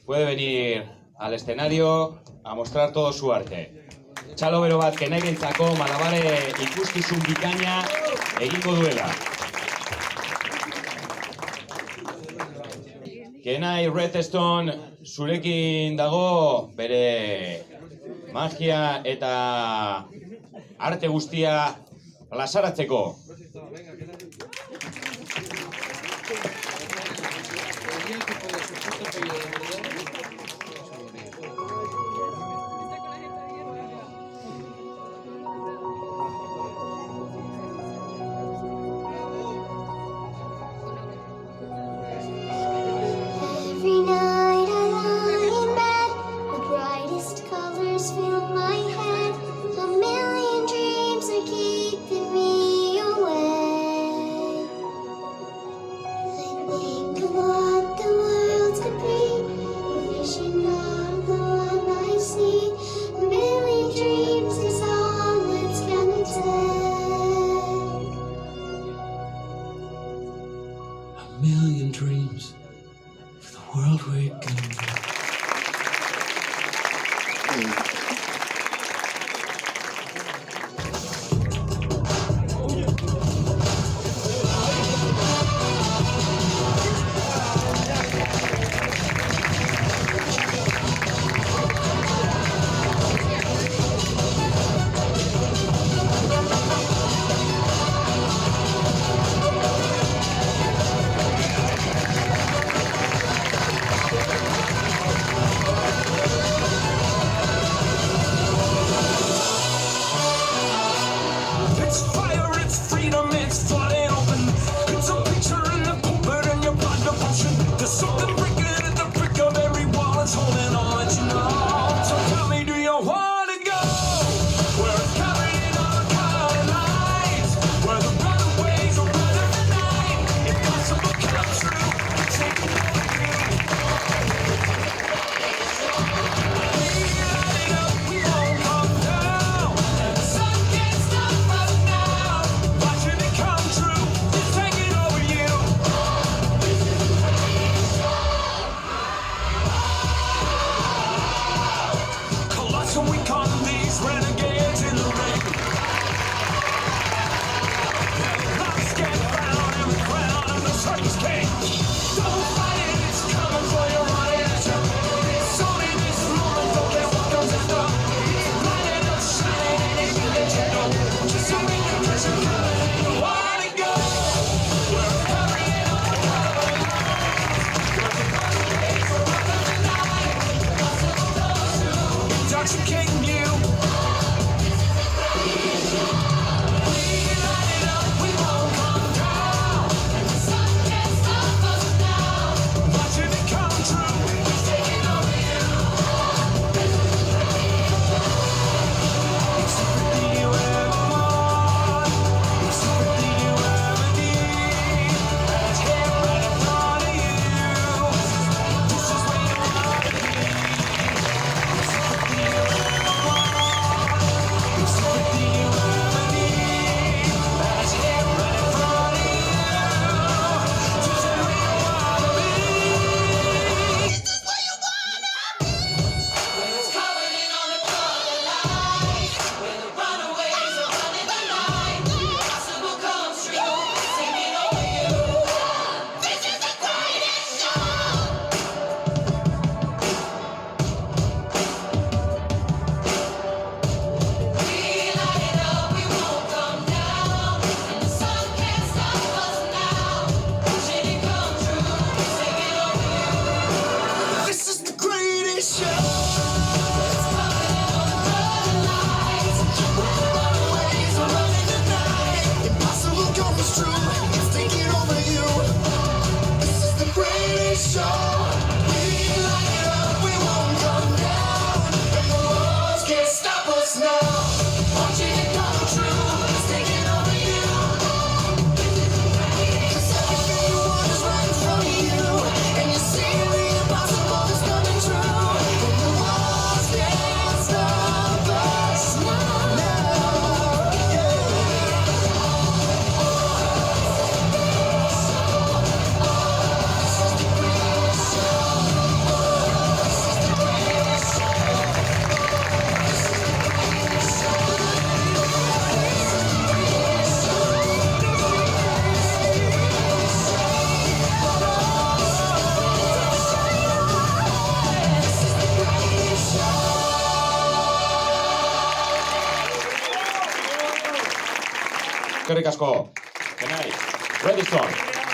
puede venir al escenario a mostrar todo su arte. Txalo bero bat kenagentzako malabare ikuskizun bikaina egingo duela. Kenai Redstone zurekin dago bere magia eta arte guztia plazaratzeko. Every night I lie in bed, the brightest colors fill my head. A million dreams are keeping me awake. I think of what the world could be, a vision of the one I see. A million dreams is all it's gonna take. A million dreams for the world we're gonna It's fire, it's freedom, it's flooding open. It's a picture in the pulpit and your blood devotion. There's something breaking at the brick of every wall. It's holding on, let you know. So tell me, do you want to go? Where it's carrying on a cloud of light, where the runaways are running the night. Impossible come true. Take it over you. We light it up, we won't come down. And the sun can't stop us now. Watching it come true, it's taking over you. Colossal economies, renegades in the ring. Lost get found and we crown and the circus king. Don't fight it, it's coming for your money. It's only this moment, don't care what comes after. It's lighting up, shining, and it's gonna let you know. Just so we can catch you coming. You wanna go where it's carrying on a cloud of light, where the runaways are running the night. Impossible come true, intoxicating you. We light it up, we won't come down. And the sun can't stop us now. Watching it come true, it's taking over you. It's everything you ever want. It's everything you ever need. It's here right in front of you. This is where you wanna be. It's everything you ever want. It's everything you ever need. It's here right in front of you. This is where you wanna be. This is where you wanna be. Where it's covered on the color light, where the runaways are running the night. Impossible comes true, it's taking over you. This is the greatest show. We light it up, we won't come down. And the sun can't stop us now. Watching it come true, it's taking over you. This is the greatest show. It's coming on the color lights, where the runaways are running the night. Impossible comes true, it's taking over you. This is the greatest show. We light it up, we won't come down. And the walls can't stop us now. Watching it come true, it's taking over you. 'Cause everything you want is right in front of you. And you see the impossible is coming true. And the walls can't stop us now. This is the greatest asko. Kenai, Redstone.